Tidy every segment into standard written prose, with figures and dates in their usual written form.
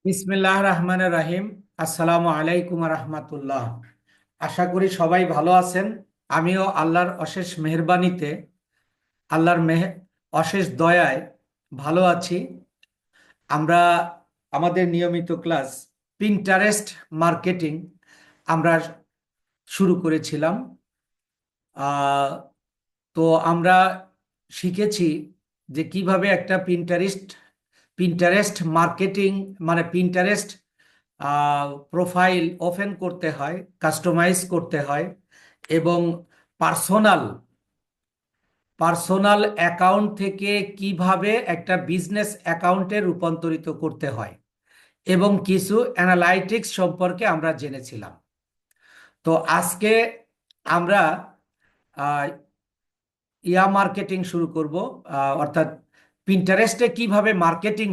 বিসমিল্লাহ রহমানির রহিম। আসসালামু আলাইকুম রহমতুল্লাহ। আশা করি সবাই ভালো আছেন। আমিও আল্লাহর অশেষ মেহেরবানিতে, আল্লাহর অশেষ দয়ায় ভালো আছি। আমরা আমাদের নিয়মিত ক্লাস পিন্টারেস্ট মার্কেটিং আমরা শুরু করেছিলাম। আহ, তো আমরা শিখেছি যে কিভাবে একটা পিন্টারেস্ট মার্কেটিং মানে পিন্টারেস্ট প্রোফাইল ওপেন করতে হয়, কাস্টমাইজ করতে হয় এবং পার্সোনাল পার্সোনাল অ্যাকাউন্ট থেকে কিভাবে একটা বিজনেস অ্যাকাউন্টে রূপান্তরিত করতে হয় এবং কিছু অ্যানালাইটিক্স সম্পর্কে আমরা জেনেছিলাম। তো আজকে আমরা আহ, মার্কেটিং শুরু করব, অর্থাৎ পিন্টারেস্টে কিভাবে মার্কেটিং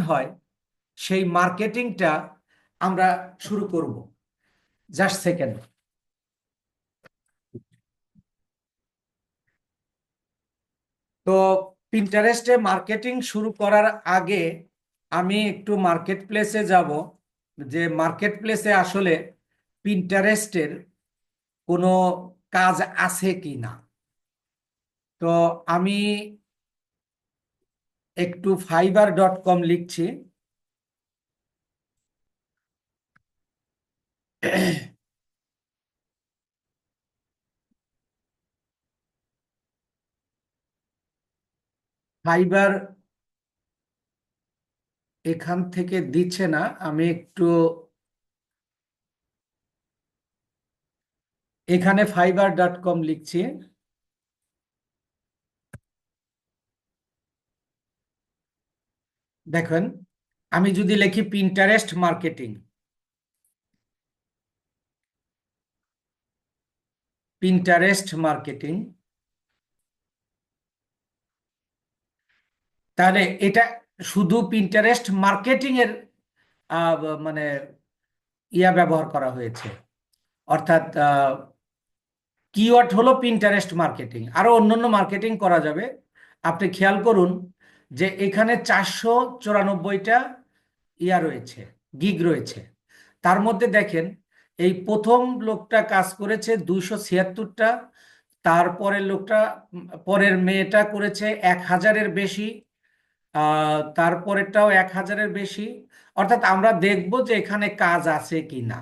হয় সেই মার্কেটিংটা আমরা শুরু করব। Just second. তো পিন্টারেস্টে মার্কেটিং শুরু করার আগে আমি একটু মার্কেট প্লেসে যাব, যে মার্কেট প্লেসে আসলে পিন্টারেস্টের কোনো কাজ আছে কি না। তো আমি একটু fiverr.com লিখছি। ফাইবার এখান থেকে দিচ্ছে না, আমি একটু এখানে fiverr.com লিখছি। দেখেন, আমি যদি লিখি পিন্টারেস্ট মার্কেটিং, তাহলে এটা শুধু পিন্টারেস্ট মার্কেটিং এর মানে ব্যবহার করা হয়েছে। অর্থাৎ কিওয়ার্ড হলো পিন্টারেস্ট মার্কেটিং, আরো অন্যান্য মার্কেটিং করা যাবে। আপনি খেয়াল করুন যে এখানে 494টা রয়েছে, গিগ রয়েছে। তার মধ্যে দেখেন, এই প্রথম লোকটা কাজ করেছে 276টা, তারপরের লোকটা পরের মেয়েটা করেছে 1000-এর বেশি, তারপরেরটাও 1000-এর বেশি। অর্থাৎ আমরা দেখব যে এখানে কাজ আছে কি না।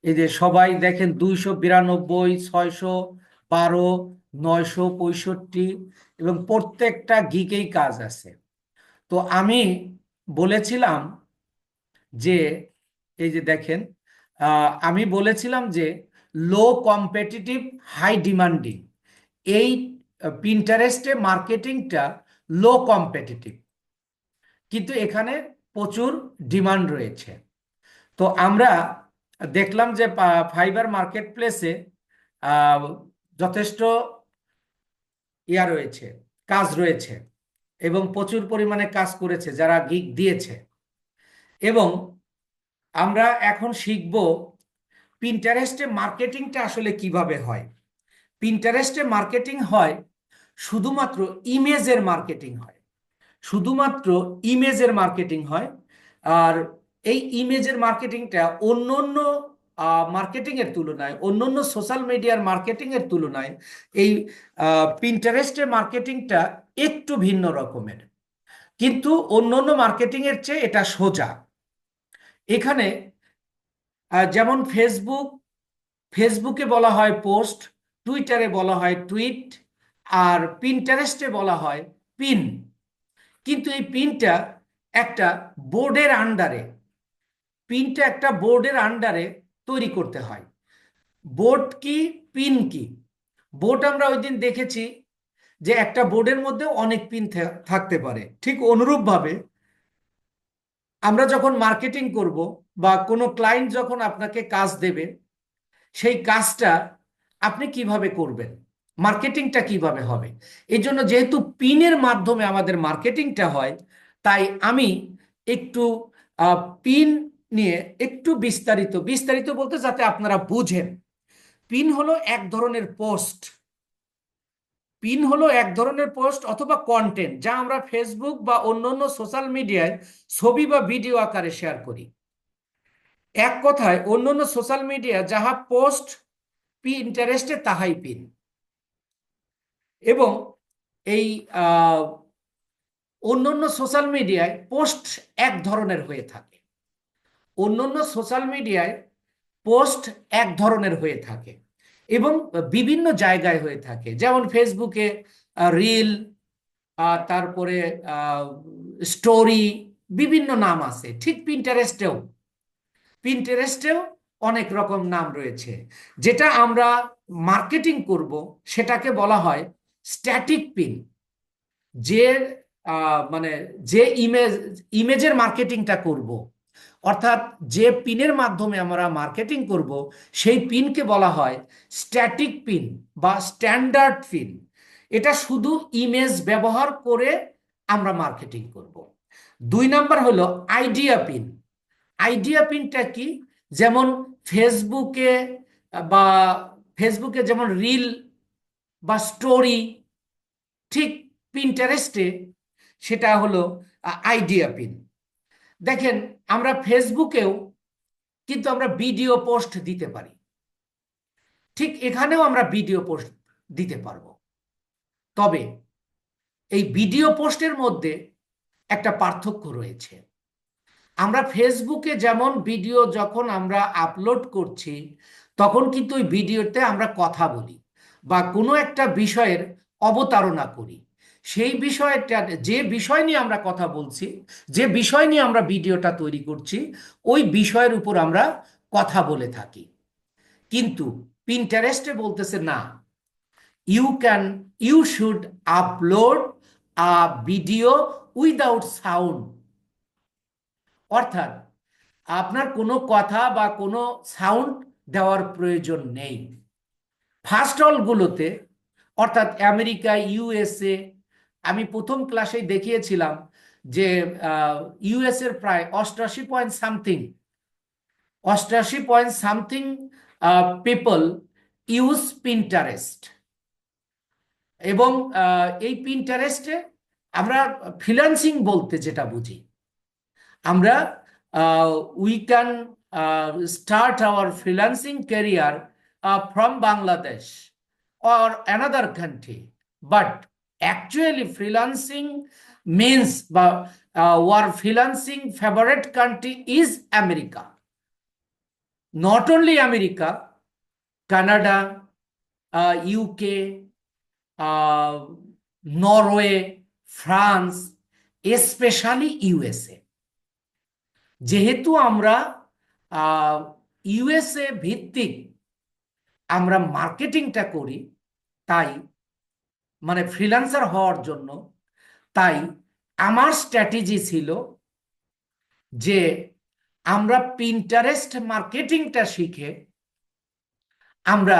এই যে সবাই দেখেন, 292, 612, 965 এবং প্রত্যেকটা গিকেই কাজ আছে। তো আমি বলেছিলাম যে, এই যে দেখেন, আমি বলেছিলাম যে লো কম্পিটিটিভ হাই ডিমান্ডিং, এই পিন্টারেস্টে মার্কেটিংটা লো কম্পিটিটিভ, কিন্তু এখানে প্রচুর ডিমান্ড রয়েছে। তো আমরা দেখলাম যে ফাইবার মার্কেট প্লেসে যথেষ্ট রয়েছে, কাজ রয়েছে এবং প্রচুর পরিমাণে কাজ করেছে যারা গিগ দিয়েছে। এবং আমরা এখন শিখব পিন্টারেস্টে মার্কেটিংটা আসলে কিভাবে হয়। পিন্টারেস্টে মার্কেটিং হয় শুধুমাত্র ইমেজের মার্কেটিং হয়, শুধুমাত্র ইমেজের মার্কেটিং হয়। আর এই ইমেজের মার্কেটিংটা অন্য অন্য মার্কেটিং এর তুলনায়, অন্য অন্য সোশ্যাল মিডিয়ার মার্কেটিং এর তুলনায় এই পিন্টারেস্টের মার্কেটিংটা একটু ভিন্ন রকমের, কিন্তু অন্য অন্য মার্কেটিং এর চেয়ে এটা সোজা। এখানে যেমন ফেসবুকে বলা হয় পোস্ট, টুইটারে বলা হয় টুইট, আর পিন্টারেস্টে বলা হয় পিন। কিন্তু এই একটা বোর্ডের আন্ডারে পিনটা একটা বোর্ডের আন্ডারে তৈরি করতে হয়। বোর্ড কি, পিন কি? বোর্ড আমরা ওই দিন দেখেছি যে একটা বোর্ডের মধ্যে অনেক পিন থাকতে পারে। ঠিক অনুরূপভাবে আমরা যখন মার্কেটিং করব বা কোনো ক্লায়েন্ট যখন আপনাকে কাজ দেবে, সেই কাজটা আপনি কিভাবে করবেন, মার্কেটিংটা কিভাবে হবে। এই জন্য যেহেতু পিনের মাধ্যমে আমাদের মার্কেটিংটা হয়, তাই আমি একটু পিন নিয়ে একটু বিস্তারিত বিস্তারিত বলতে যাতে আপনারা বুঝেন। পিন হলো এক ধরনের পোস্ট, পিন হলো এক ধরনের পোস্ট অথবা কন্টেন্ট যা আমরা ফেসবুক বা অন্যান্য সোশ্যাল মিডিয়ায় ছবি বা ভিডিও আকারে শেয়ার করি। এক কথায় অন্যান্য সোশ্যাল মিডিয়া যাহা পোস্ট পিন্টারেস্টে তাহাই পিন। এবং এই অন্যান্য সোশ্যাল মিডিয়ায় পোস্ট এক ধরনের হয়ে থাকে, অন্যান্য সোশ্যাল মিডিয়ায় পোস্ট এক ধরনের হয়ে থাকে এবং বিভিন্ন জায়গায় হয়ে থাকে, যেমন ফেসবুকে রিল, তারপরে স্টোরি, বিভিন্ন নাম আছে। ঠিক পিন্টারেস্টেও অনেক রকম নাম রয়েছে। যেটা আমরা মার্কেটিং করব সেটাকে বলা হয় স্ট্যাটিক পিন। যে মানে যে ইমেজের মার্কেটিংটা করব, অর্থাৎ যে পিনের মাধ্যমে আমরা মার্কেটিং করব সেই পিনকে বলা হয় স্ট্যাটিক পিন বা স্ট্যান্ডার্ড পিন। এটা শুধু ইমেজ ব্যবহার করে আমরা মার্কেটিং করব। 2 নাম্বার হলো আইডিয়া পিন। আইডিয়া পিনটা কি? যেমন ফেসবুকে বা ফেসবুকে যেমন রিল বা স্টোরি, ঠিক পিন্টারেস্টে সেটা হলো আইডিয়া পিন। দেখেন, আমরা ফেসবুকেও কিন্তু আমরা ভিডিও পোস্ট দিতে পারি, ঠিক এখানেও আমরা ভিডিও পোস্ট দিতে পারবো। তবে এই ভিডিও পোস্টের মধ্যে একটা পার্থক্য রয়েছে। আমরা ফেসবুকে যেমন ভিডিও যখন আমরা আপলোড করছি তখন কিন্তু ওই ভিডিওতে আমরা কথা বলি বা কোনো একটা বিষয়ের অবতারণা করি। সেই বিষয়টা, যে বিষয় নিয়ে আমরা কথা বলছি, যে বিষয় নিয়ে আমরা ভিডিওটা তৈরি করছি, ওই বিষয়ের উপর আমরা কথা বলে থাকি। কিন্তু পিন্টারেস্টে বলতেছে না, you should upload a video without sound. অর্থাৎ আপনার কোনো কথা বা কোনো সাউন্ড দেওয়ার প্রয়োজন নেই। ফার্স্ট অলগুলোতে, অর্থাৎ আমেরিকা, ইউএসএ, আমি প্রথম ক্লাসেই দেখিয়েছিলাম যে ইউএস এর প্রায় 88 point something people use Pinterest. এবং এই পিন্টারেস্টে আমরা ফ্রিল্যান্সিং বলতে যেটা বুঝি, আমরা we can start our freelancing career from Bangladesh or another country, but actually freelancing means our freelancing favorite country is America. Not only America, Canada, UK, Norway, France, especially USA। যেহেতু আমরা USA ভিত্তিক আমরা মার্কেটিংটা করি, তাই মানে ফ্রিল্যান্সার হওয়ার জন্য, তাই আমার স্ট্র্যাটেজি ছিল যে আমরা পিন্টারেস্ট মার্কেটিংটা শিখে আমরা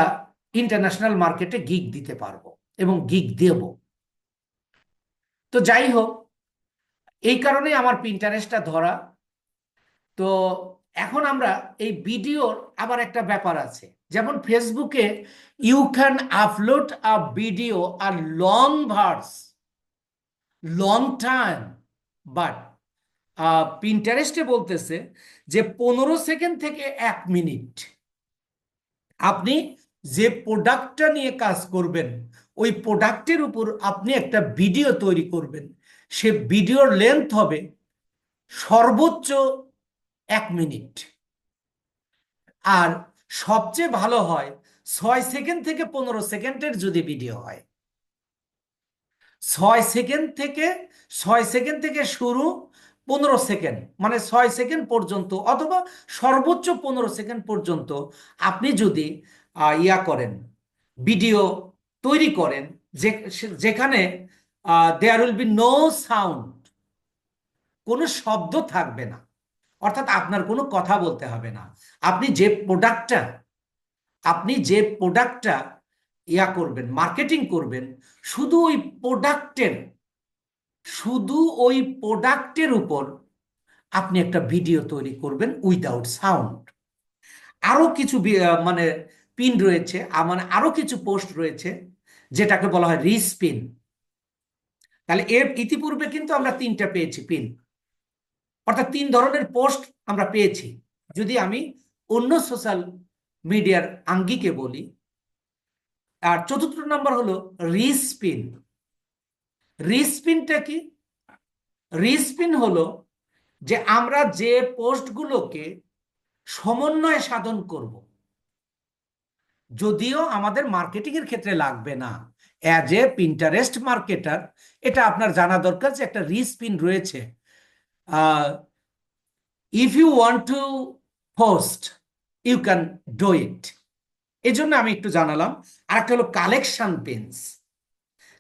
ইন্টারন্যাশনাল মার্কেটে গিগ দিতে পারবো এবং গিগ দেব। তো যাই হোক, এই কারণে আমার পিন্টারেস্টটা ধরা। তো এখন আমরা এই ভিডিওর আবার একটা ব্যাপার আছে, যেমন ফেসবুকে you can upload a video আর long verse, long time, but পিন্টারেস্টে বলতেছে যে 15 সেকেন্ড থেকে 1 মিনিট আপনি যে প্রোডাক্টটা নিয়ে কাজ করবেন ওই প্রোডাক্টের উপর আপনি একটা ভিডিও তৈরি করবেন। সে ভিডিওর লেন্থ হবে সর্বোচ্চ 1 মিনিট। আর সবচেয়ে ভালো হয় 6 সেকেন্ড থেকে 15 সেকেন্ডের যদি ভিডিও হয়। 6 সেকেন্ড থেকে 6 সেকেন্ড থেকে শুরু, 15 সেকেন্ড মানে 6 সেকেন্ড পর্যন্ত, অথবা সর্বোচ্চ 15 সেকেন্ড পর্যন্ত আপনি যদি ইয়া করেন, ভিডিও তৈরি করেন, যেখানে there will be no sound, কোনো শব্দ থাকবে না, অর্থাৎ আপনার কোনো কথা বলতে হবে না। আপনি যে প্রোডাক্টটা আপনি যে প্রোডাক্টটা ইয়া করবেন, মার্কেটিং করবেন, শুধু ওই প্রোডাক্টের শুধু ওই প্রোডাক্টের উপর আপনি একটা ভিডিও তৈরি করবেন উইদাউট সাউন্ড। আরো কিছু মানে পিন রয়েছে, মানে আরো কিছু পোস্ট রয়েছে, যেটাকে বলা হয় রিচ পিন। তাহলে এর ইতিপূর্বে কিন্তু আমরা তিনটা পেয়েছি পিন, অর্থাৎ তিন ধরনের পোস্ট আমরা পেয়েছি। যদি আমি অন্য সোশ্যাল মিডিয়ার আঙ্গিকে বলি, আর চতুর্থ নাম্বার হলো রিচ পিন। রিচ পিনটা কি? রিচ পিন হলো যে আমরা যে পোস্টগুলোকে সমন্বয় সাধন করব, যদিও আমাদের মার্কেটিং এর ক্ষেত্রে লাগবে না, অ্যাজ এ পিন্টারেস্ট মার্কেটার এটা আপনার জানা দরকার যে একটা রিচ পিন রয়েছে। If you want to post you can do it. এই জন্য আমি একটু জানালাম। আর একটা হলো কালেকশন পিনস,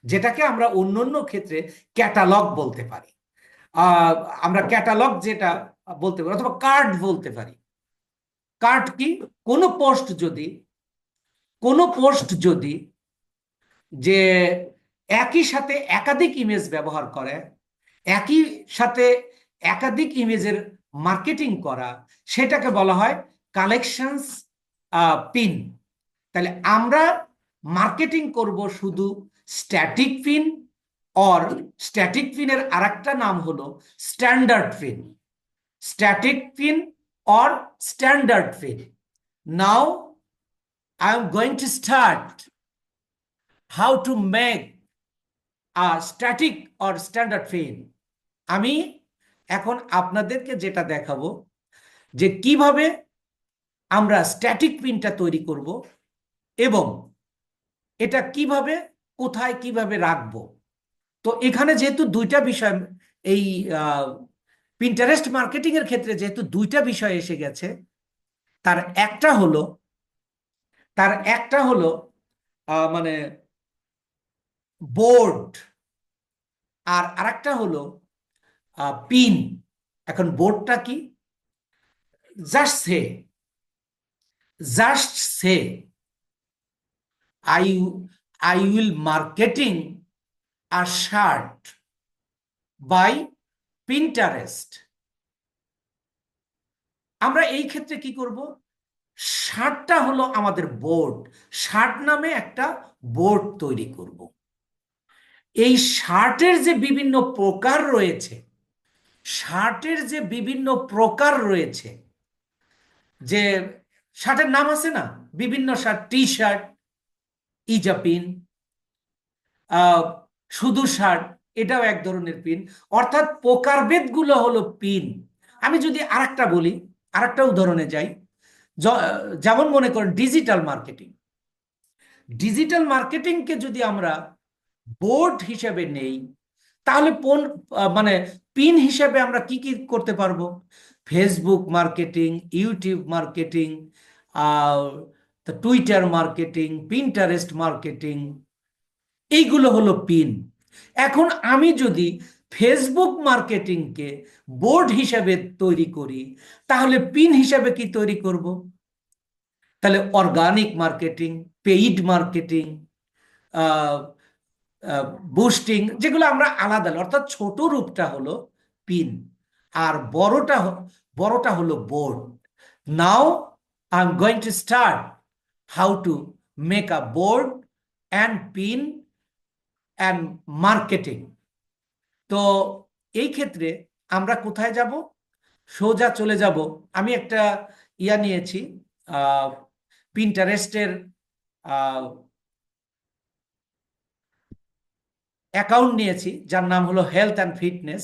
যেটাকে আমরা অন্য অন্য ক্ষেত্রে ক্যাটালগ বলতে পারি। আমরা ক্যাটালগ যেটা বলতে পারি, অথবা কার্ড বলতে পারি। কার্ড কি? কোনো পোস্ট যদি যে একই সাথে একাধিক ইমেজ ব্যবহার করে, একই সাথে একাধিক ইমেজের মার্কেটিং করা, সেটাকে বলা হয় কালেকশনস পিন। তাহলে আমরা মার্কেটিং করব শুধু স্ট্যাটিক পিন, অর স্ট্যাটিক পিনের আরেকটা নাম হলো standard pin. Static pin or standard pin. Now I am going to start how to make a static or standard pin. আমি এখন আপনাদেরকে যেটা দেখাবো যে কিভাবে আমরা স্ট্যাটিক পিনটা তৈরি করব এবং এটা কিভাবে কোথায় কিভাবে রাখবো। তো এখানে যেহেতু দুইটা বিষয়, এই পিন্টারেস্ট মার্কেটিং এর ক্ষেত্রে যেহেতু দুইটা বিষয় এসে গেছে, তার একটা হলো মানে বোর্ড, আর আরেকটা হলো পিন। এখন বোর্ডটা কি? Just say just say I I will marketing a shirt by Pinterest. আমরা এই ক্ষেত্রে কি করব? শার্টটা হলো আমাদের বোর্ড, শার্ট নামে একটা বোর্ড তৈরি করব। এই শার্টের যে বিভিন্ন প্রকার রয়েছে, যে শার্টের নাম আছে না, বিভিন্ন শার্ট, টি শার্ট, ইজাপিন, শুধু শার্ট, এটাও এক ধরনের পিন। অর্থাৎ প্রকারভেদ গুলো হলো পিন। আমি যদি আরেকটা বলি, আরেকটা উদাহরণে যাই, যেমন মনে করেন ডিজিটাল মার্কেটিংকে যদি আমরা বোর্ড হিসেবে নেই, তাহলে মানে পিন হিসেবে আমরা কি কি করতে পারবো? Facebook marketing, YouTube marketing, Twitter marketing, Pinterest marketing, এইগুলো হলো পিন। এখন আমি যদি ফেসবুক মার্কেটিংকে বোর্ড হিসেবে তৈরি করি, তাহলে পিন হিসেবে কি তৈরি করব? তাহলে organic marketing, paid marketing, boosting, যেগুলো আমরা আলাদা, অর্থাৎ ছোট রূপটা হলো পিন, আর বড়টা হলো board. Now I am going to start how to make a board and pin and marketing. তো এই ক্ষেত্রে আমরা কোথায় যাব? সোজা চলে যাব। আমি একটা নিয়েছি, পিন্টারেস্টের অ্যাকাউন্ট নিয়েছি, যার নাম হলো হেলথ অ্যান্ড ফিটনেস।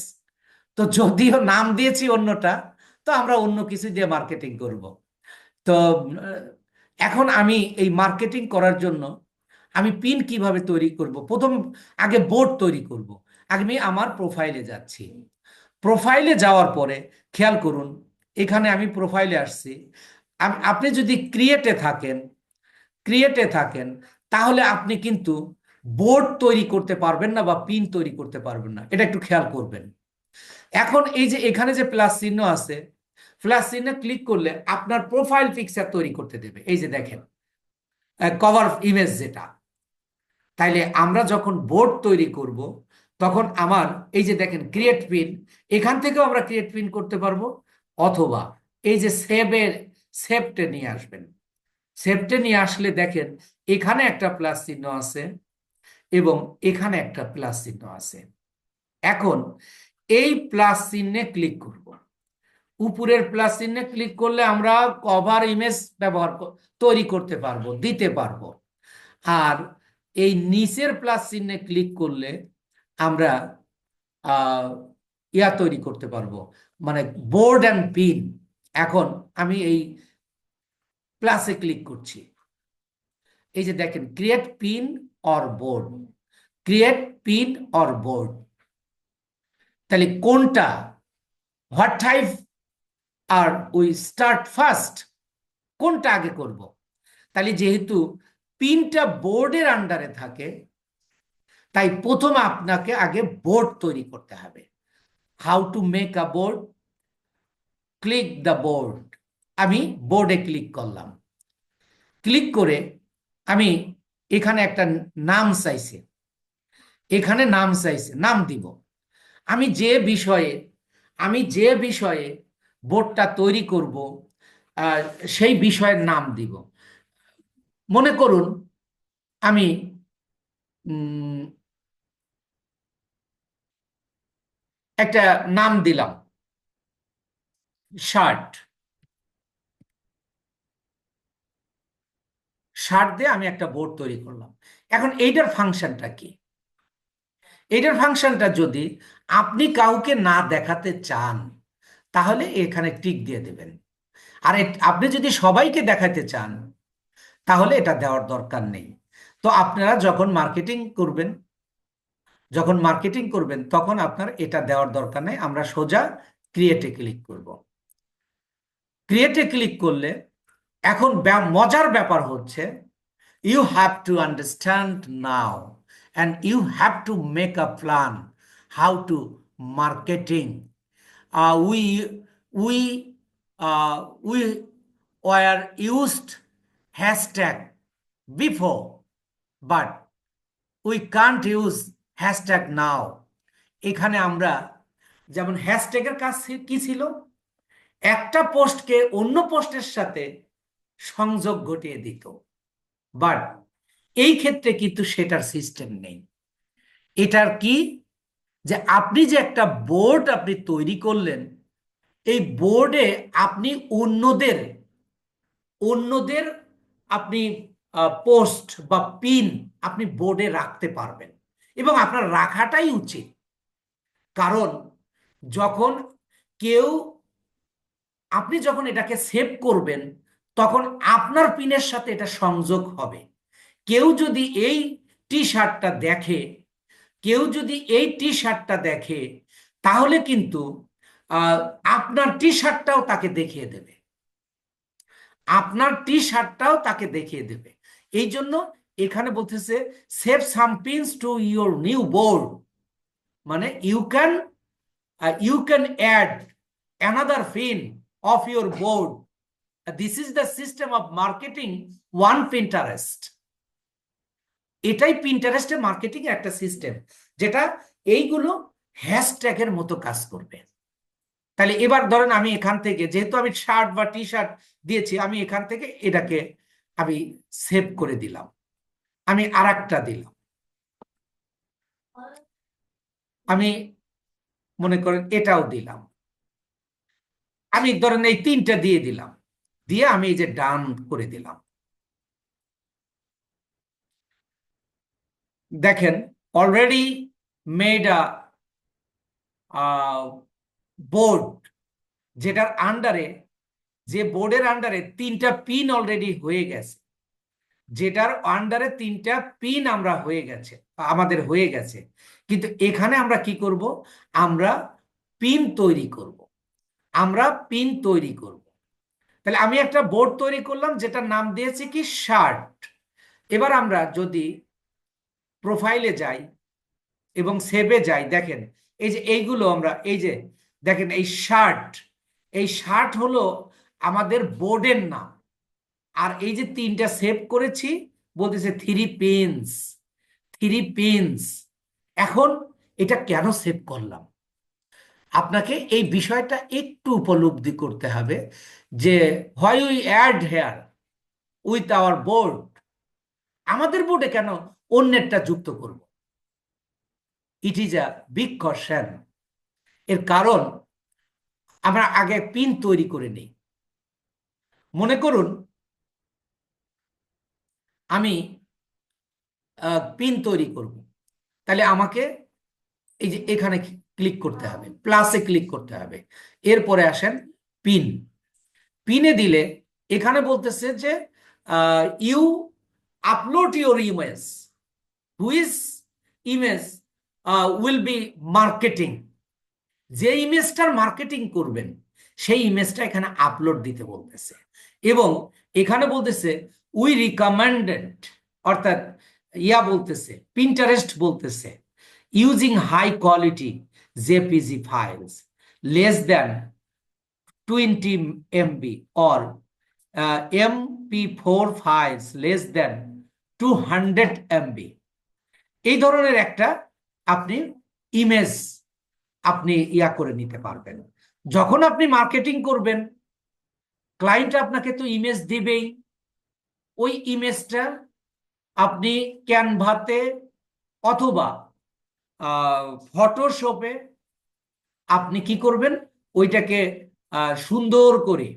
তো যদিও নাম দিয়েছি অন্যটা, তো আমরা অন্য কিছু দিয়ে মার্কেটিং করব। তো এখন আমি এই মার্কেটিং করার জন্য আমি পিন কিভাবে তৈরি করব? আগে বোর্ড তৈরি করব। আমি আমার প্রোফাইলে যাচ্ছি। প্রোফাইলে যাওয়ার পরে খেয়াল করুন, এখানে আমি প্রোফাইলে আসছি। আপনি যদি ক্রিয়েটে থাকেন, তাহলে আপনি কিন্তু বোর্ড তৈরি করতে পারবেন না বা পিন তৈরি করতে পারবেন না, এটা একটু খেয়াল করবেন। এখন এই যে এখানে যে প্লাস চিহ্ন আছে, প্লাস চিহ্নে ক্লিক করলে আপনার প্রোফাইল পিকচার তৈরি করতে দেবে। এই যে দেখেন, কভার ইমেজ যেটা। তাইলে আমরা যখন বোর্ড তৈরি করব, তখন আমার এই যে দেখেন ক্রিয়েট পিন, এখান থেকেও আমরা ক্রিয়েট পিন করতে পারবো, অথবা এই যে সেভটে নিয়ে আসবেন। সেভটে নিয়ে আসলে দেখেন এখানে একটা প্লাস চিহ্ন আছে, এবং এখানে একটা প্লাস চিহ্ন আছে। এখন এই প্লাস চিহ্নে ক্লিক করব। উপরের প্লাস চিহ্নে ক্লিক করলে আমরা কভার ইমেজ তৈরি করতে পারবো, দিতে পারবো। আর এই নিচের প্লাস চিহ্নে ক্লিক করলে আমরা ইয়া তৈরি করতে পারবো, মানে বোর্ড অ্যান্ড পিন। এখন আমি এই প্লাসে ক্লিক করছি, এই যে দেখেন create pin or board, create pin or board. তাহলে কোনটা, what type are we start first, কোনটা আগে করব? তাহলে যেহেতু পিনটা বোর্ডের আন্ডারে থাকে, তাই প্রথম আপনাকে আগে বোর্ড তৈরি করতে হবে। How to make a board, click the board. আমি বোর্ডে ক্লিক করলাম। ক্লিক করে আমি এখানে একটা নাম চাইছে, এখানে নাম চাইছে, নাম দিব। আমি যে বিষয়ে বোর্ডটা তৈরি করব সেই বিষয়ের নাম দিব। মনে করুন আমি একটা নাম দিলাম শার্ট। শার্ট দিয়ে আমি একটা বোর্ড তৈরি করলাম। এখন এইটার ফাংশনটা কি? এইটার ফাংশনটা যদি আপনি কাউকে না দেখাতে চান, তাহলে এখানে টিক দিয়ে দেবেন। আর আপনি যদি সবাইকে দেখাতে চান, তাহলে এটা দেওয়ার দরকার নেই। তো আপনারা যখন মার্কেটিং করবেন তখন আপনার এটা দেওয়ার দরকার নেই। আমরা সোজা ক্রিয়েটে ক্লিক করব। ক্রিয়েটে ক্লিক করলে এখন মজার ব্যাপার হচ্ছে, you have to understand now and you have to make a plan how to marketing. We were used hashtag before, but we can't use hashtag now. এখানে আমরা যেমন হ্যাশট্যাগের কাজ কি ছিল, একটা পোস্টকে অন্য পোস্টের সাথে সংযোগ ঘটিয়ে দিত, বাট এই ক্ষেত্রে কিন্তু সেটার সিস্টেম নেই। এটার কি, যে আপনি যে একটা বোর্ড আপনি তৈরি করলেন, এই বোর্ডে আপনি অন্যদের অন্যদের আপনি পোস্ট বা পিন আপনি বোর্ডে রাখতে পারবেন, এবং আপনার রাখাটাই উচিত। কারণ যখন কেউ আপনি যখন এটাকে সেভ করবেন, তখন আপনার পিনের সাথে এটা সংযোগ হবে। কেউ যদি এই টি শার্টটা দেখে, কেউ যদি এই টি শার্টটা দেখে, তাহলে কিন্তু আপনার টি শার্টটাও তাকে দেখিয়ে দেবে, আপনার টি শার্টটাও তাকে দেখিয়ে দেবে। এই জন্য এখানে বলতেছে save some pins to your new board, মানে you can add another pin of your board. This is the system of marketing one Pinterest. এটাই পিন্টারেস্টের মার্কেটিং এর একটা সিস্টেম, যেটা এইগুলো হ্যাশট্যাগের মতো কাজ করবে। তাহলে এবার ধরেন আমি এখান থেকে, যেহেতু আমি শার্ট বা টি শার্ট দিয়েছি, আমি এখান থেকে এটাকে আমি সেভ করে দিলাম, আমি আরেকটা দিলাম, আমি মনে করেন এটাও দিলাম, আমি ধরেন এই তিনটা দিয়ে দিলাম, দিয়ে আমি এই যে ডান করে দিলাম। দেখেন অলরেডি মেড আ বোর্ড, যেটার আন্ডারে, যে বোর্ডের আন্ডারে তিনটা পিন অলরেডি হয়ে গেছে, যেটার আন্ডারে তিনটা পিন আমাদের হয়ে গেছে। কিন্তু এখানে আমরা কি করব, আমরা পিন তৈরি করব, আমরা পিন তৈরি করব। তাহলে আমি একটা বোর্ড তৈরি করলাম, যেটার নাম দিয়েছি কি শার্ট। এবার আমরা যদি প্রোফাইলে যাই এবং সেভে যাই, দেখেন এই যে এইগুলো আমরা, এই যে দেখেন এই শার্ট হলো আমাদের বোর্ডের নাম। আর এই যে তিনটা সেভ করেছি, বলতেছে থ্রি পিনস। এখন এটা কেন সেভ করলাম, আপনাকে এই বিষয়টা একটু উপলব্ধি করতে হবে, যে why we add here with our board, আমাদের বোর্ডে কেন অন্যেরটা যুক্ত করব। It is a big question. এর কারণ আমরা আগে পিন তৈরি করে নিই। মনে করুন আমি পিন তৈরি করব, তাহলে আমাকে এই যে এখানে ক্লিক করতে হবে, প্লাসে ক্লিক করতে হবে, এরপরে আসেন পিন। পিনে দিলে এখানে বলতেছে যে you upload your image, which image will be marketing. যে ইমেজটার মার্কেটিং করবেন সেই ইমেজটা এখানে আপলোড দিতে বলতেছে। এবং এখানে বলতেছে উই রিকমেন্ডেড, অর্থাৎ বলতেছে পিন্টারেস্ট বলতেছে using high quality JPG files less than 20 MB or MP4 files less than 200 MB, এই ধরনের একটা আপনি ইমেজ আপনি করে নিতে পারবেন। যখন আপনি মার্কেটিং করবেন, ক্লায়েন্ট আপনাকে তো ইমেজ দিবেই। ওই ইমেজটা আপনি ক্যানভাতে অথবা ফটোশপে আপনি কি করবেন, ওইটাকে সুন্দর করে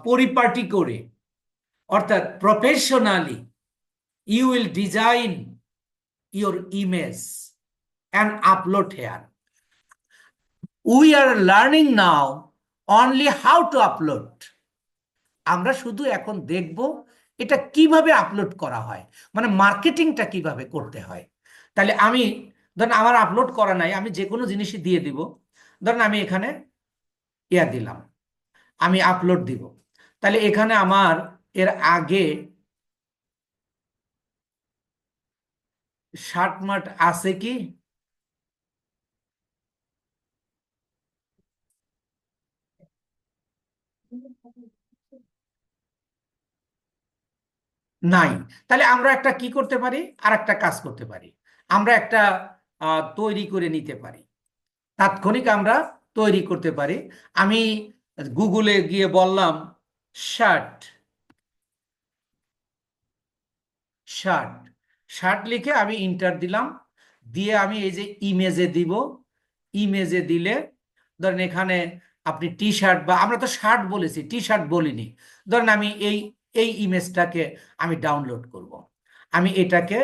পরিপাটি করে, অর্থাৎ professionally you will design your image and upload here. We are learning now only how to upload. আমরা শুধু এখন দেখব এটা কিভাবে আপলোড করা হয়, মানে মার্কেটিংটা কিভাবে করতে হয়। তাহলে আমি ধরেন আমার আপলোড করা নাই, আমি যে কোনো জিনিসই দিয়ে দিব। ধরেন আমি এখানে দিলাম, আমি আপলোড দিব। তাহলে এখানে আমার এর আগে শার্ট মার্ট আছে কি? নাই। তাহলে আমরা একটা কি করতে পারি, আর একটা কাজ করতে পারি, আমরা একটা তৈরি করে নিতে পারি, তাৎক্ষণিক আমরা তৈরি করতে পারি। আমি গুগলে গিয়ে বললাম শার্ট, শার্ট, শার্ট লিখে আমি ইন্টার দিলাম, দিয়ে আমি এই যে ইমেজে দিব, ইমেজে দিলে ধরেন এখানে আপনি টি শার্ট, বা আমরা তো শার্ট বলেছি, টি শার্ট বলিনি। ধরেন আমি এই এই ইমেজটাকে আমি ডাউনলোড করব। আমি এটাকে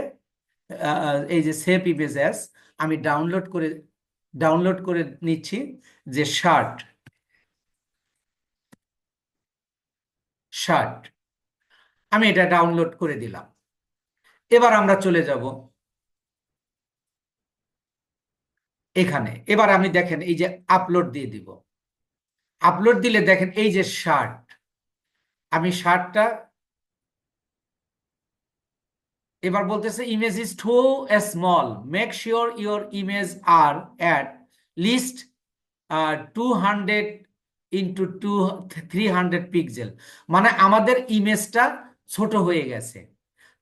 এই যে সেভ ইমেজ অ্যাজ, আমি ডাউনলোড করে নিচ্ছি যে শার্ট, শার্ট আমি এটা ডাউনলোড করে দিলাম। এবার আমরা চলে যাব এখানে। এবার আমি দেখেন এই যে আপলোড দিয়ে দিব, আপলোড দিলে দেখেন এই যে শার্ট, আমি শার্টটা, এবার বলতেছে image is too small, make sure your image are at least 200 into 300 pixel. মানে আমাদের ইমেজটা ছোট হয়ে গেছে।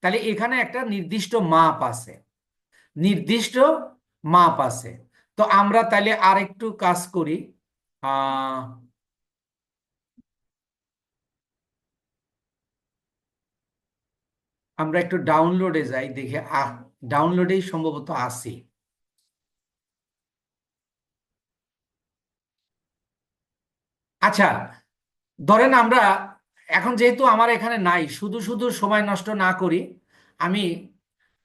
তাহলে এখানে একটা নির্দিষ্ট মাপ আছে, নির্দিষ্ট মাপ আছে। তো আমরা তাহলে আরেকটু কাজ করি, আহ আমরা একটু ডাউনলোডে যাই, দেখে ডাউনলোডেই সম্ভবত আসি। আচ্ছা, ধরেন আমরা এখন যেহেতু আমার এখানে নাই, শুধু শুধু সময় নষ্ট না করি, আমি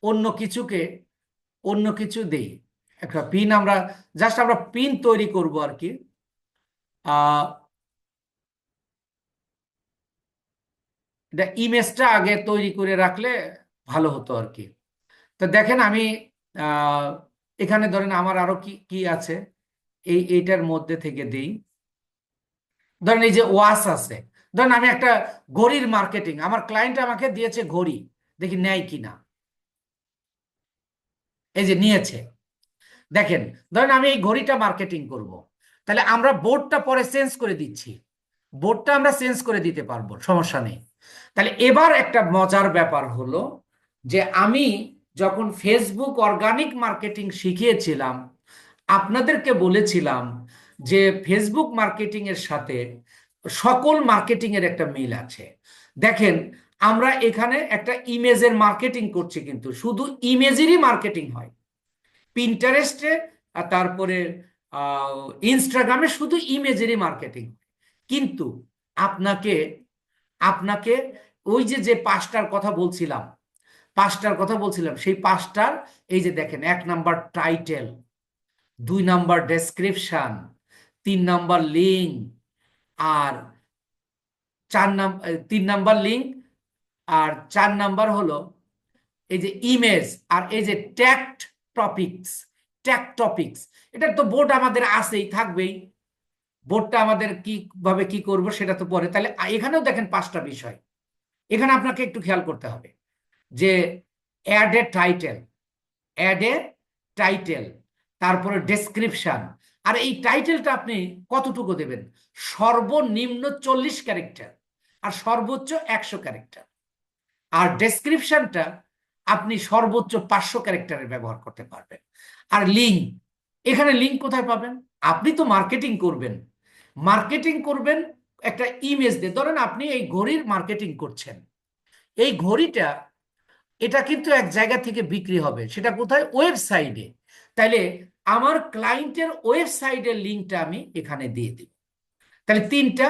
অন্য কিছুকে অন্য কিছু দেই। একটা পিন আমরা জাস্ট আমরা পিন তৈরি করব আর কি। আহ এটা ইমেজটা আগে তৈরি করে রাখলে ভালো হতো আর কি। তো দেখেন আমি আহ এখানে ধরেন আমার আরো কি কি আছে, এইটার মধ্যে থেকে দেই। ধরেন এই যে ওয়াচ আছে, ধরেন আমি একটা ঘড়ির মার্কেটিং, আমার ক্লায়েন্ট আমাকে দিয়েছে ঘড়ি, দেখি নেয় কিনা। এই যে নিয়েছে, দেখেন। ধরেন আমি এই ঘড়িটা মার্কেটিং করব, তাহলে আমরা বোর্ডটা পরে চেঞ্জ করে দিচ্ছি, বোর্ডটা আমরা চেঞ্জ করে দিতে পারবো, সমস্যা নেই। তাহলে এবার একটা মজার ব্যাপার হলো যে আমি যখন ফেসবুক অর্গানিক মার্কেটিং শিখিয়েছিলাম, আপনাদেরকে বলেছিলাম যে ফেসবুক মার্কেটিং এর সাথে সকল মার্কেটিং এর একটা মিল আছে। দেখেন আমরা এখানে একটা ইমেজের মার্কেটিং করছি, কিন্তু শুধু ইমেজেরই মার্কেটিং হয় পিন্টারেস্টে, তারপরে ইনস্টাগ্রামে শুধু ইমেজেরই মার্কেটিং। কিন্তু আপনাকে আপনাকে ওই যে যে পাঁচটার কথা বলছিলাম, সেই পাঁচটার এই যে দেখেন, 1 number title, 2 number description, 3 number link, আর 3 নাম্বার লিঙ্ক, আর 4 নাম্বার হলো এই যে ইমেজ, আর এই যে ট্যাগ টপিক্স। এটার তো বোর্ড আমাদের আছেই, থাকবেই। বোর্ডটা আমাদের কিভাবে কি করব সেটা তো পরে। তাহলে এখানেও দেখেন 5টা বিষয়। এখানে আপনাকে একটু খেয়াল করতে হবে যে add a title, add a title, তারপরে ডেসক্রিপশন। আর এই টাইটেলটা আপনি কতটুকু দেবেন? সর্বনিম্ন 40 ক্যারেক্টার আর সর্বোচ্চ 100 ক্যারেক্টার। আর ডেসক্রিপশনটা আপনি সর্বোচ্চ 500 ক্যারেক্টারের ব্যবহার করতে পারবেন। আর লিঙ্ক, এখানে লিঙ্ক কোথায় পাবেন? আপনি তো মার্কেটিং করবেন একটা ইমেজ দিয়ে। ধরেন আপনি এই ঘড়ির মার্কেটিং করছেন, এই ঘড়িটা এটা কিন্তু এক জায়গা থেকে বিক্রি হবে, সেটা কোথায়? ওয়েবসাইটে। তাইলে আমার ক্লায়েন্টের ওয়েবসাইটের লিঙ্কটা আমি এখানে দিয়ে দিই। তাহলে 3টা।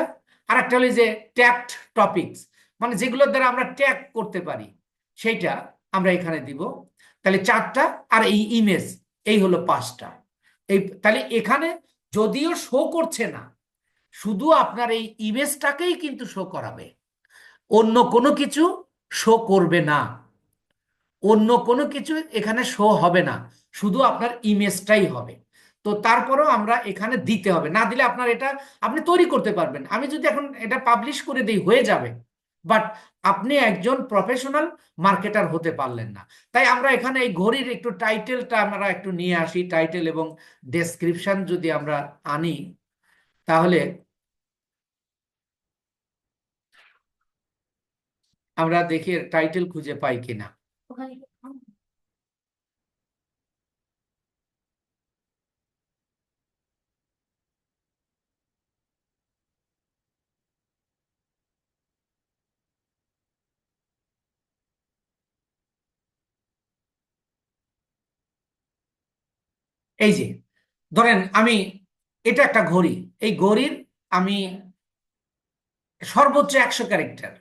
আর একটা হলো যে ট্যাগড টপিকস, মানে যেগুলোর দ্বারা আমরা ট্যাগ করতে পারি, সেইটা আমরা এখানে দিব। তাহলে 4টা। আর এই ইমেজ, এই হলো 5টা। তাহলে এখানে যদিও শো করছে না, শুধু আপনার এই ইমেজটাকেই কিন্তু শো করাবে, অন্য কোনো কিছু শো করবে না। অন্য কোনো কিছু এখানে শো হবে না, শুধু আপনার ইমেজটাই হবে। তো তারপরেও আমরা এখানে দিতে হবে, না দিলে আপনার এটা আপনি তৈরি করতে পারবেন। আমি যদি এখন এটা পাবলিশ করে দিই হয়ে যাবে, বাট আপনি একজন প্রফেশনাল মার্কেটার হতে পারলেন না। তাই আমরা এখানে এই ঘড়ির একটু টাইটেলটা আমরা একটু নিয়ে আসি, টাইটেল এবং ডেসক্রিপশন যদি আমরা আনি, তাহলে আমরা দেখি টাইটেল খুঁজে পাই কিনা। এই যে ধরেন আমি, এটা একটা ঘড়ি, এই ঘড়ির আমি সর্বোচ্চ 100 ক্যারেক্টার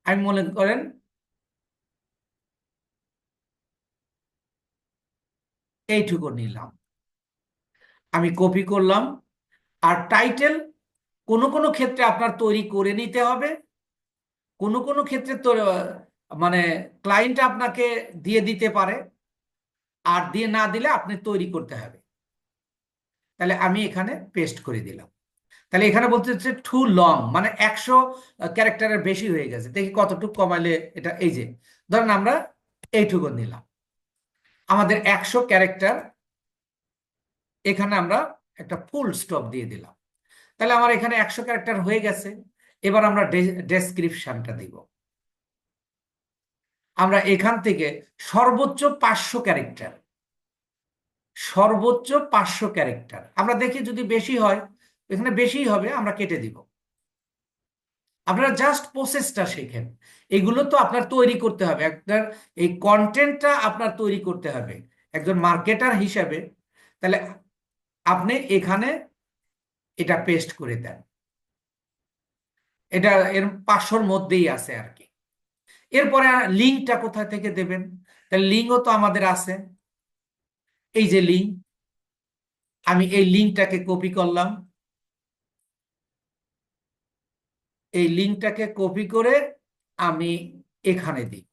আমি মনে করেন এইটুকু নিলাম, আমি কপি করলাম। আর টাইটেল কোনো কোনো ক্ষেত্রে আপনার তৈরি করে নিতে হবে, কোনো কোনো ক্ষেত্রে তো মানে ক্লায়েন্ট আপনাকে দিয়ে দিতে পারে, আর দিয়ে না দিলে আপনি তৈরি করতে হবে। তাহলে আমি এখানে পেস্ট করে দিলাম। তাহলে এখানে বলতে হচ্ছে টু লং, মানে 100 ক্যারেক্টারের বেশি হয়ে গেছে, দেখি কতটুকু কমাইলে এটা। এই যে ধরেন আমরা এইটুকু নিলাম, আমাদের 100 ক্যারেক্টার, এখানে আমরা একটা ফুল স্টপ দিয়ে দিলাম। তাহলে আমার এখানে 100 ক্যারেক্টার হয়ে গেছে। এবার আমরা ডেসক্রিপশনটা দিব। আমরা এখান থেকে সর্বোচ্চ 500 ক্যারেক্টার, আমরা দেখি যদি বেশি হয়, এখানে বেশি হবে, আমরা কেটে দিব। আপনারা জাস্ট প্রসেসটা শেখেন, এগুলো তো আপনার তৈরি করতে হবে, আপনার এই কন্টেন্টটা আপনার তৈরি করতে হবে একজন মার্কেটার হিসাবে। তাহলে আপনি এখানে এটা পেস্ট করে দেন, এটা এর 500-র মধ্যেই আছে আর কি। এরপরে লিঙ্কটা কোথা থেকে দেবেন? তাহলে লিঙ্কও তো আমাদের আছে, এই যে লিঙ্ক, আমি এই লিঙ্কটাকে কপি করলাম, এই লিঙ্কটাকে কপি করে আমি এখানে দিই,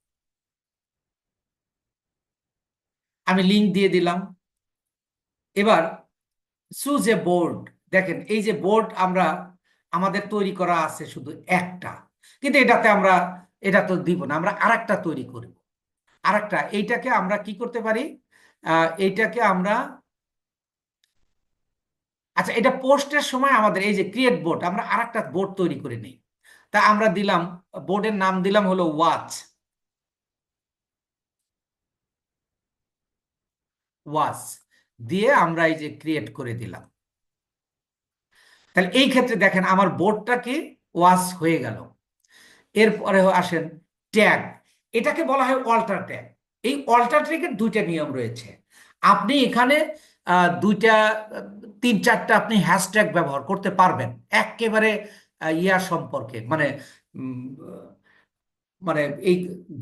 আমি লিঙ্ক দিয়ে দিলাম। এবার চুজ এ বোর্ড, দেখেন এই যে বোর্ড আমরা আমাদের তৈরি করা আছে শুধু একটা, কিন্তু এটাতে আমরা এটা তো দিব না, আমরা আরেকটা তৈরি করব। আরেকটা, এইটাকে আমরা কি করতে পারি? এইটাকে আমরা, আচ্ছা, এটা পোস্টের সময় আমাদের এই যে ক্রিয়েট বোর্ড, আমরা আরেকটা বোর্ড তৈরি করে নিই। তা আমরা দিলাম, বোর্ডের নাম দিলাম হলো ওয়াচ। ওয়াচ দিয়ে আমরা এই যে ক্রিয়েট করে দিলাম। তাহলে এই ক্ষেত্রে দেখেন আমার বোর্ডটা কি ওয়াচ হয়ে গেল। এরপরে আসেন ট্যাগ, এটাকে বলা হয় অল্টার ট্যাগ। এই অল্টার ট্যাগের দুইটা নিয়ম রয়েছে। আপনি এখানে দুইটা তিন চারটা আপনি হ্যাশট্যাগ ব্যবহার করতে পারবেন একেবারে ইয়ার সম্পর্কে, মানে উম, মানে এই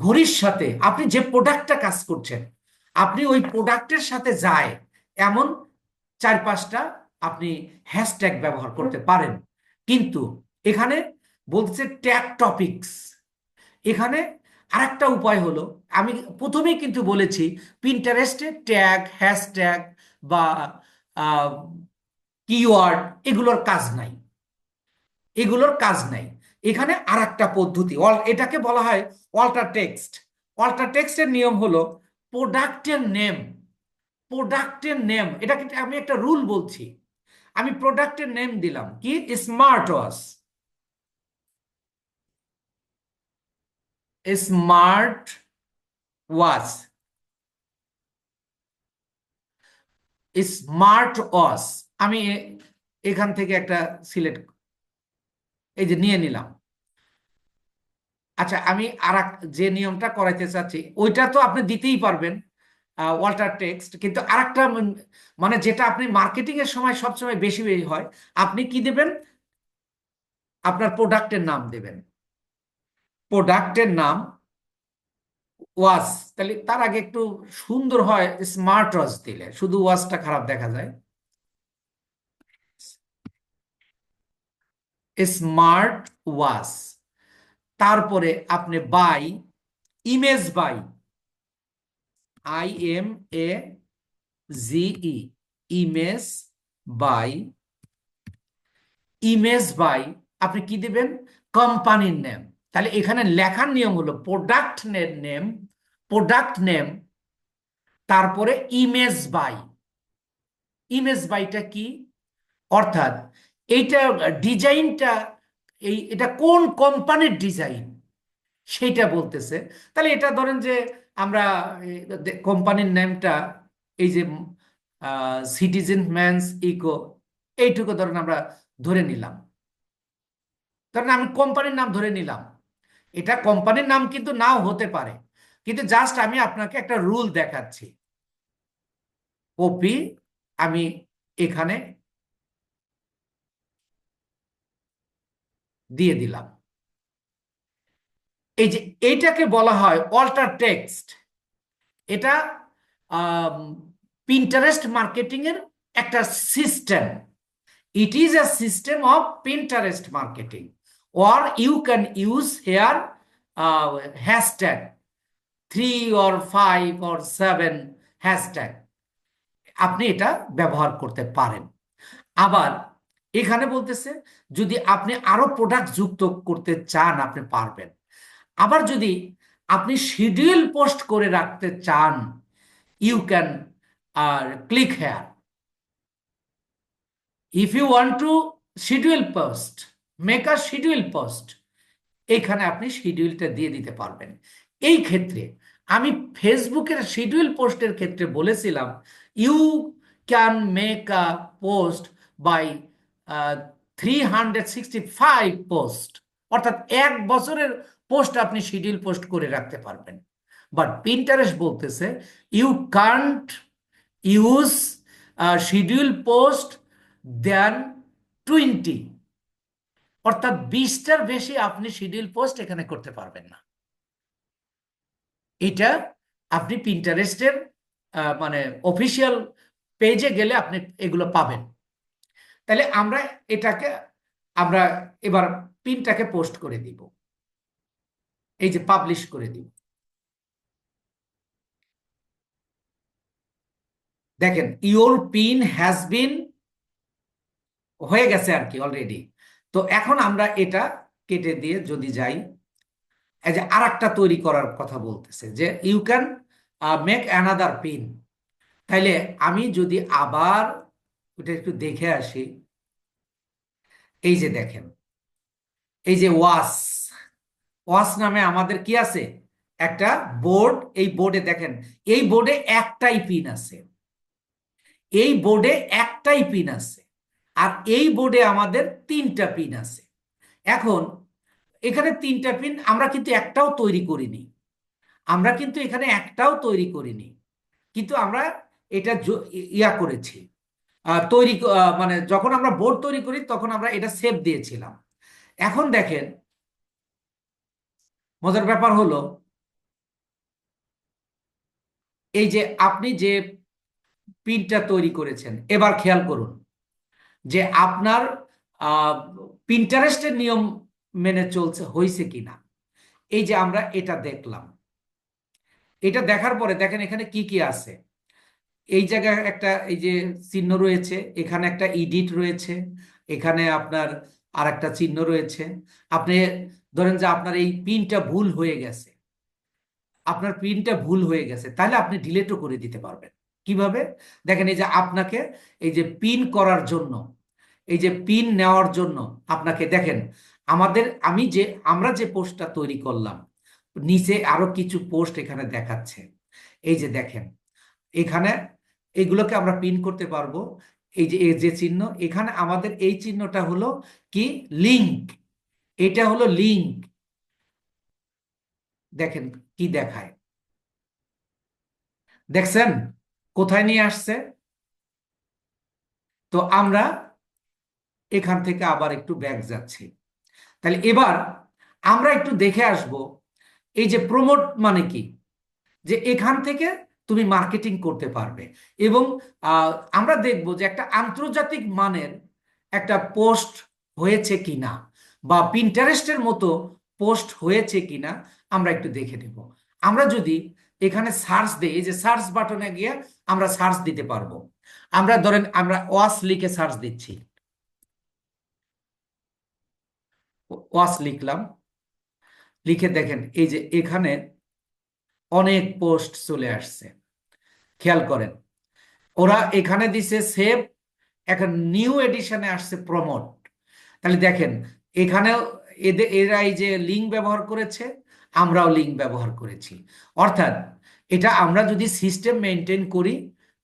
ঘড়ির সাথে আপনি যে প্রোডাক্টটা কাজ করছেন, আপনি ওই প্রোডাক্টের সাথে যায় এমন চার পাঁচটা আপনি হ্যাশট্যাগ ব্যবহার করতে পারেন। কিন্তু এখানে বলছে ট্যাগ টপিকস। এখানে আরেকটা উপায় হলো, আমি প্রথমেই কিন্তু বলেছি পিন্টারেস্টে ট্যাগ, হ্যাশট্যাগ বা কিওয়ার্ড এগুলোর কাজ নাই, এগুলোর কাজ নাই। এখানে আরেকটা পদ্ধতি, এটাকে বলা হয় অল্টার টেক্সট। অল্টার টেক্সটের নিয়ম হলো প্রোডাক্টের নেম, প্রোডাক্টের নেম, এটাকে আমি একটা রুল বলছি। আমি প্রোডাক্টের নেম দিলাম কি, smart watch, smart watch, smart watch. আমি এখান থেকে একটা সিলেক্ট, এই যে নিয়ে নিলাম। আচ্ছা, আমি আর যে নিয়মটা করাইতে চাচ্ছি ওইটা তো আপনি দিতেই পারবেন ওয়াল্টার টেক্সট, কিন্তু আরেকটা মানে যেটা আপনি মার্কেটিং এর সময় সবসময় বেশি বেশি হয়, আপনি কি দেবেন, আপনার প্রোডাক্টের নাম দেবেন, প্রোডাক্টের নাম ওয়াচ। তাহলে তার আগে একটু সুন্দর হয় স্মার্ট ওয়াচ দিলে, শুধু ওয়াচটা খারাপ দেখা যায়। স্মার্ট ওয়াচ, তারপরে আপনি by, image by, IMAGE, image by, image by আপনি কি দিবেন, কোম্পানির নেম। তাহলে এখানে লেখার নিয়ম হলো প্রোডাক্ট নেম, প্রোডাক্ট নেম, তারপরে ইমেজ বাই। ইমেজ বাইটা কি, অর্থাৎ এইটা ডিজাইনটা, এটা কোন কোম্পানির ডিজাইন সেইটা বলতেছে। তাহলে এটা ধরেন যে আমরা কোম্পানির নেমটা, এই যে সিটিজেন ম্যানস ইকো, এইটুকু ধরেন আমরা ধরে নিলাম, ধরেন আমি কোম্পানির নাম ধরে নিলাম। এটা কোম্পানির নাম কিন্তু নাও হতে পারে, কিন্তু জাস্ট আমি আপনাকে একটা রুল দেখাচ্ছি। কপি, আমি এখানে দিয়ে দিলাম। এই যে এইটাকে বলা হয় অল্টার টেক্সট। এটা পিন্টারেস্ট মার্কেটিং এর একটা system. It is a system of Pinterest marketing, or you can use here hashtag 3 or 5 or 7 hashtag আপনি এটা ব্যবহার করতে পারেন। আবার এখানে বলতেছে যদি আপনি আরো প্রোডাক্ট যুক্ত করতে চান আপনি পারবেন। আবার যদি আপনি শিডিউল পোস্ট করে রাখতে চান, you can click here. If you want to schedule post, make a schedule post, এইখানে আপনি শিডিউলটা দিয়ে দিতে পারবেন। এই ক্ষেত্রে আমি ফেসবুকের শিডিউল পোস্টের ক্ষেত্রে বলেছিলাম you can make a post by 365 post, অর্থাৎ 1 বছরের পোস্ট আপনি শিডিউল পোস্ট করে রাখতে পারবেন। বাট পিন্টারেস্ট বলতেছে you can't use schedule post then 20, অর্থাৎ 20টার বেশি আপনি শিডিউল পোস্ট এখানে করতে পারবেন না। এটা আপনি পিন্টারেস্টের মানে অফিসিয়াল পেজে গেলে আপনি এগুলো পাবেন। তাহলে আমরা এটাকে, আমরা এবার পিনটাকে পোস্ট করে দিব, এই যে পাবলিশ করে দিব। দেখেন ইওর পিন হ্যাজ বিন, হয়ে গেছে আর কি অলরেডি। তো এখন আমরা এটা কেটে দিয়ে যদি যাই, এই যে আর একটা তৈরি করার কথা বলতেছে যে you can make another pin. তাইলে আমি যদি আবার ওটা একটু দেখে আসি, এই যে দেখেন, এই যে ওয়াস, ওয়াস নামে আমাদের কি আছে একটা বোর্ড। এই বোর্ডে দেখেন, এই বোর্ডে একটাই পিন আছে, এই বোর্ডে একটাই পিন আছে, আর এই বোর্ডে আমাদের 3টা পিন আছে। এখন এখানে 3টা পিন, আমরা কিন্তু একটাও তৈরি করিনি, আমরা কিন্তু এখানে একটাও তৈরি করিনি, কিন্তু আমরা এটা ইয়া করেছি, তৈরি মানে যখন আমরা বোর্ড তৈরি করি তখন আমরা এটা সেভ দিয়েছিলাম। এখন দেখেন মজার ব্যাপার হলো, এই যে আপনি যে পিনটা তৈরি করেছেন, এবার খেয়াল করুন যে আপনার পিন্টারেস্টের নিয়ম মেনে চলছে হয়েছে কিনা। এই যে আমরা এটা দেখলাম, এটা দেখার পরে দেখেন এখানে কি কি আছে। এই জায়গায় একটা এই যে চিহ্ন রয়েছে, এখানে একটা ইডিট রয়েছে, এখানে আপনার আর একটা চিহ্ন রয়েছে। আপনি ধরেন যে আপনার এই পিনটা ভুল হয়ে গেছে, আপনার পিনটা ভুল হয়ে গেছে, তাহলে আপনি ডিলিটও করে দিতে পারবেন। কিভাবে? দেখেন এই যে আপনাকে এই যে পিন করার জন্য, এই যে পিন নেওয়ার জন্য আপনাকে দেখেন, আমরা যে পোস্টটা তৈরি করলাম, নিচে আরো কিছু পোস্ট এখানে দেখাচ্ছে। এই যে দেখেন এখানে এগুলোকে আমরা পিন করতে পারবো। এই যে চিহ্ন, এখানে আমাদের এই চিহ্নটা হলো কি, লিংক। এটা হলো লিংক। দেখেন কি দেখায়, দেখছেন কোথায় নিয়ে আসছে। তো আমরা এখান থেকে আবার একটু ব্যাক যাচ্ছি। তাহলে এবার আমরা একটু দেখে আসব এই যে প্রমোট মানে কি, যে এখান থেকে তুমি মার্কেটিং করতে পারবে। এবং আহ, আমরা দেখব যে একটা আন্তর্জাতিক মানের একটা পোস্ট হয়েছে কিনা, বা পিন্টারেস্টের মতো পোস্ট হয়েছে কিনা আমরা একটু দেখে নেব। আমরা যদি এখানে সার্চ দিই, এই যে সার্চ বাটনে গিয়ে আমরা সার্চ দিতে পারবো। আমরা ধরেন আমরা ওয়াস লিখে সার্চ দিচ্ছি, ওয়াস লিখলাম, লিখে দেখেন এই যে এখানে অনেক পোস্ট চলে আসছে। খেয়াল করেন ওরা এখানে দিছে সেভ, এখন নিউ এডিশনে আসছে প্রমোট। তাহলে দেখেন এখানেও এরা এই যে লিঙ্ক ব্যবহার করেছে, আমরাও লিঙ্ক ব্যবহার করেছি। অর্থাৎ এটা আমরা যদি সিস্টেম মেনটেন করি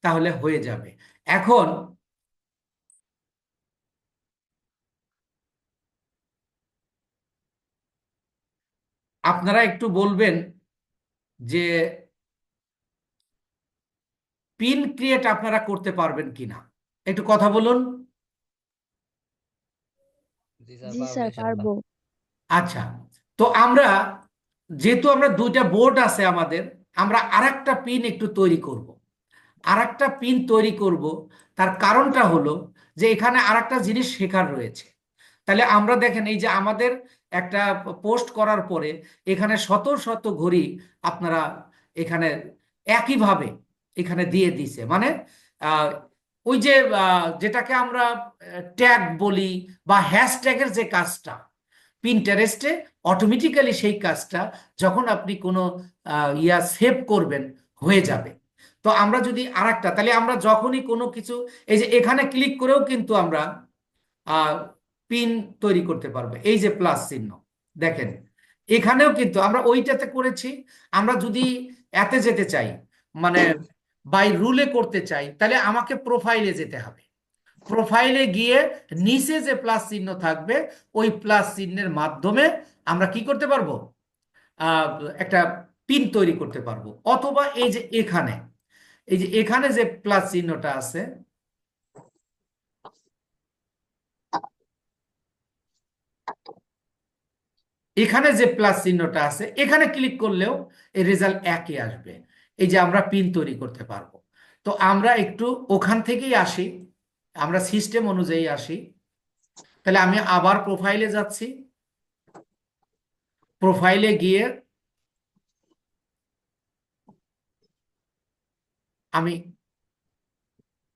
তাহলে হয়ে যাবে। এখন আপনারা একটু বলবেন যে পিন ক্রিয়েট আপনারা করতে পারবেন কিনা, একটু কথা বলুন। জি স্যার, জি পারবো স্যার, ইনশাল্লাহ। পারবো। আচ্ছা, তো আমরা যেহেতু আমরা দুইটা বোর্ড আছে আমাদের, আমরা আরেকটা পিন একটু তৈরি করব। আরেকটা পিন তৈরি করব, তার কারণটা হলো যে এখানে আরেকটা জিনিস শেখার রয়েছে। তাহলে আমরা দেখেন এই যে আমাদের একটা পোস্ট করার পরে এখানে শত শত ঘড়ি আপনারা এখানে একইভাবে এখানে দিয়ে দিছে, মানে আহ, ওই যে যেটাকে আমরা ট্যাগ বলি বা হ্যাশট্যাগের যে কাজটা, পিন্টারেস্টে অটোমেটিক্যালি সেই কাজটা যখন আপনি কোনো ইয়া সেভ করবেন হয়ে যাবে। তো আমরা যদি আরেকটা, তাহলে আমরা যখনই কোনো কিছু, এই যে এখানে ক্লিক করেও কিন্তু আমরা পিন তৈরি করতে পারবো। এই যে প্লাস চিহ্ন দেখেন, এখানেও কিন্তু আমরা ওইটাতে করেছি। আমরা যদি এতে যেতে চাই, মানে বাই রুলে করতে চাই, তাহলে আমাকে প্রোফাইলে যেতে হবে। প্রোফাইলে গিয়ে নিচে যে প্লাস চিহ্ন থাকবে, ওই প্লাস চিহ্নের মাধ্যমে আমরা কি করতে পারবো, আহ, একটা পিন তৈরি করতে পারবো। অথবা এই যে এখানে, এই যে এখানে যে প্লাস চিহ্নটা আছে, এখানে যে প্লাস চিহ্নটা আছে, এখানে ক্লিক করলেও এই রেজাল্ট একই আসবে। এই যে আমরা পিন তৈরি করতে পারবো। তো আমরা একটু ওখান থেকেই আসি, আমরা সিস্টেম অনুযায়ী আসি। তাহলে আমি আবার প্রোফাইলে যাচ্ছি, প্রোফাইলে গিয়ে আমি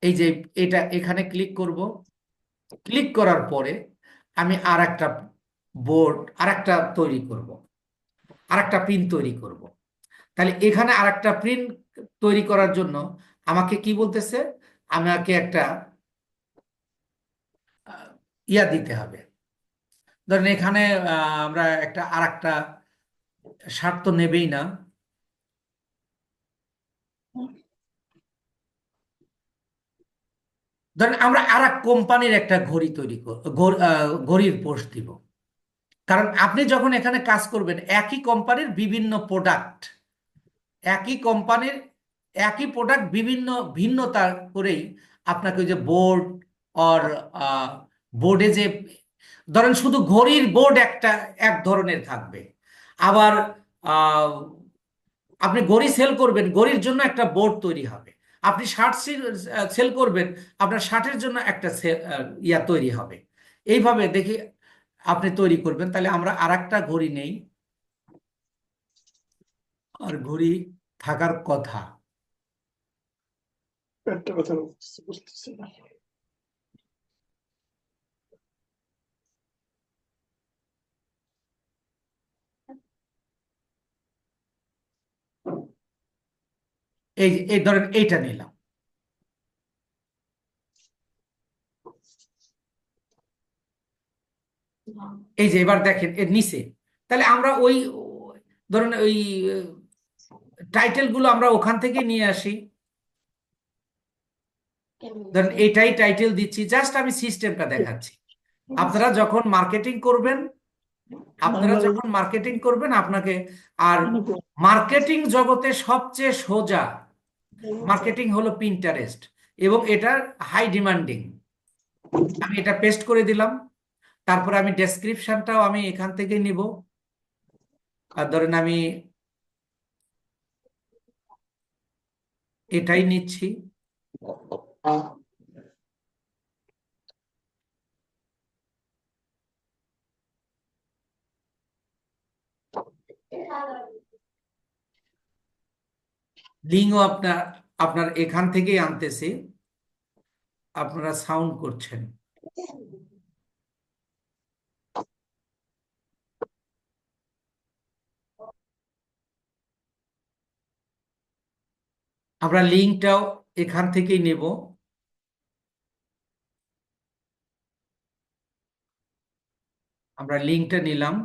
এই যে এটা এখানে ক্লিক করব। ক্লিক করার পরে আমি আর একটা বোর্ড, আর একটা তৈরি করব, আর একটা পিন তৈরি করব। তাহলে এখানে আর একটা প্রিন্ট তৈরি করার জন্য আমাকে কি বলতেছে, আমাকে একটা ইয়া দিতে হবে। ধরেন এখানে আমরা একটা আর একটা শার্ট তো নেবেই না। ধরেন আমরা আর এক কোম্পানির একটা ঘড়ি তৈরি ঘড়ির পোস্ট দিব। কারণ আপনি যখন এখানে কাজ করবেন একই কোম্পানির বিভিন্ন প্রোডাক্ট, একই কোম্পানির একই প্রোডাক্ট বিভিন্ন ভিন্নতা করেই আপনাকে ওই যে বোর্ড অর বোর্ডে যে ধরেন শুধু ঘড়ির বোর্ড একটা এক ধরনের থাকবে, আবার আহ, আপনি ঘড়ি সেল করবেন ঘড়ির জন্য একটা বোর্ড তৈরি হবে, আপনি শার্ট সেল করবেন আপনার শার্টের জন্য একটা ইয়া তৈরি হবে। এইভাবে দেখি আপনি তৈরি করবেন। তাহলে আমরা আর একটা ঘড়ি নেই, আর ঘড়ি থাকার কথা। একটা কথা বুঝতেছি না। এই এই ধরেন এইটা নিলাম, এই যে এবার দেখেন এর নিচে, তাহলে আমরা ওই ধরেন ওই টাইটেল গুলো আমরা ওখান থেকে নিয়ে আসি। ধরেন এটাই টাইটেল দিচ্ছি, জাস্ট আমি সিস্টেমটা দেখাচ্ছি। আপনারা যখন মার্কেটিং করবেন, আপনাকে, আর মার্কেটিং জগতে সবচেয়ে সোজা মার্কেটিং হলো পিন্টারেস্ট, এবং এটা হাই ডিমান্ডিং। আমি এটা পেস্ট করে দিলাম, তারপরে আমি ডেসক্রিপশনটাও আমি এখান থেকে নিব। আর ধরেন আমি এটাই নিচ্ছি। লিঙ্কও আপনার আপনার এখান থেকেই আনতেছি, আপনারা সাউন্ড করছেন। আমরা লিঙ্কটাও এখান থেকেই নেব। আমরা লিঙ্কটা নিলাম।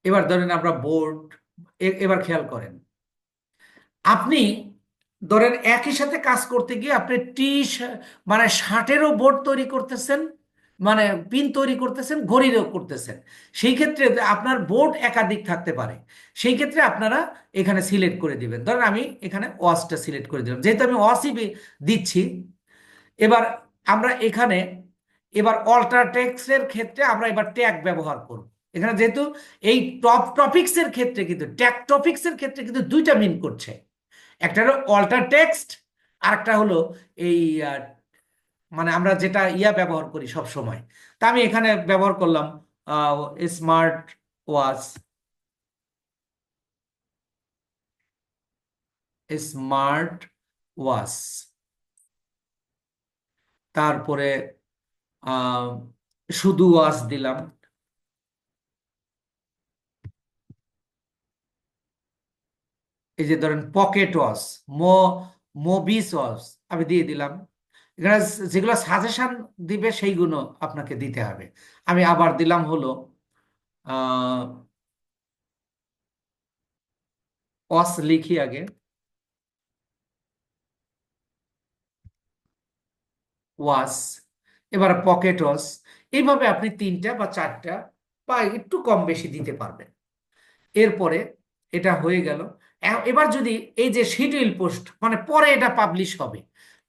এবার ধরেন আমরা বোর্ড, এবার খেয়াল করেন, আপনি ধরেন একই সাথে কাজ করতে গিয়ে আপনি মানে শার্টেরও বোর্ড তৈরি করতেছেন, মানে পিন তৈরি করতেছেন, ঘড়িরও করতেছেন। সেই ক্ষেত্রে আপনার বোর্ড একাধিক থাকতে পারে। সেই ক্ষেত্রে আপনারা এখানে সিলেক্ট করে দিবেন। ধরেন আমি এখানে ওয়াশটা সিলেক্ট করে দিলাম, যেহেতু আমি ওয়াশই দিচ্ছি। এবার আমরা এখানে এবার অল্টার টেক্সটের ক্ষেত্রে আমরা এবার ট্যাগ ব্যবহার করব। এখানে যেহেতু এই টপিক্সের ক্ষেত্রে কিন্তু ট্যাগ টপিক্সের ক্ষেত্রে কিন্তু দুইটা মিন করছে, একটা হলো অল্টার টেক্সট, আর একটা হলো এই মানে আমরা যেটা ব্যবহার করি সব সময়। তা আমি এখানে ব্যবহার করলাম স্মার্ট ওয়াচ, স্মার্ট ওয়াচ, তারপরে আহ, শুধু ওয়াচ দিলাম। এই যে ধরেন পকেট ওয়াচ, মো মোবিস ওয়াচ আমি দিয়ে দিলাম। এখানে যেগুলো সাজেশন দিবে সেইগুলো আপনাকে দিতে হবে। আমি আবার দিলাম হলো ওয়াচ লিখি আগে, ওয়াচ, এবার পকেট ওয়াচ। এইভাবে আপনি তিনটা বা চারটা বা একটু কম বেশি দিতে পারবেন। এরপরে এটা হয়ে গেল। এবার যদি এই যে শিডিউল পোস্ট মানে পরে এটা পাবলিশ হবে,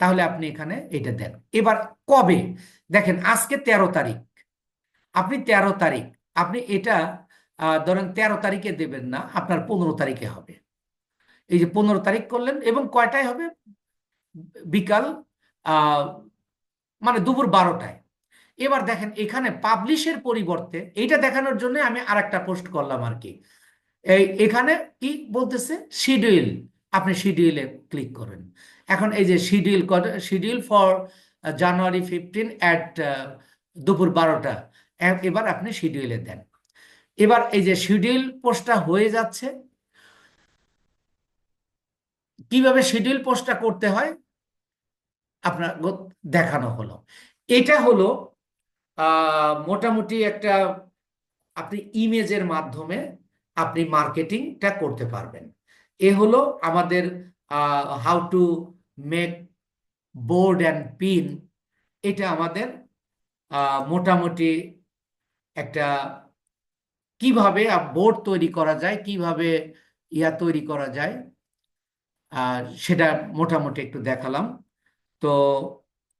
তাহলে আপনি এখানে এটা দেন। এবার কবে দেখেন, আজকে 13 তারিখ, আপনি 13 তারিখ, আপনি এটা ধরেন 13 তারিখে দেবেন না, আপনার 15 তারিখে হবে। এই যে 15 তারিখ করলেন, এবং কয়টায় হবে? বিকাল আহ মানে দুপুর 12টায়। এবার দেখেন এখানে পাবলিশের পরিবর্তে এইটা দেখানোর জন্য আমি আরেকটা পোস্ট করলাম আর কি। এখানে কি বলতেছে, শিডিউল, আপনি শিডিউলে ক্লিক করেন। এখন এই যে শিডিউল ফর January 15 দুপুর 12টা, এবার আপনি শিডিউলে দেন। এবার এই যে শিডিউল পোস্টটা হয়ে যাচ্ছে। কিভাবে শিডিউল পোস্টটা করতে হয় আপনার দেখানো হলো। এটা হলো মোটামুটি একটা, আপনি ইমেজের মাধ্যমে আপনি মার্কেটিংটা করতে পারবেন। এ হলো আমাদের how to make board and pin. এটা আমাদের মোটামুটি একটা কিভাবে বোর্ড তৈরি করা যায়, কিভাবে তৈরি করা যায়, সেটা মোটামুটি একটু দেখালাম। তো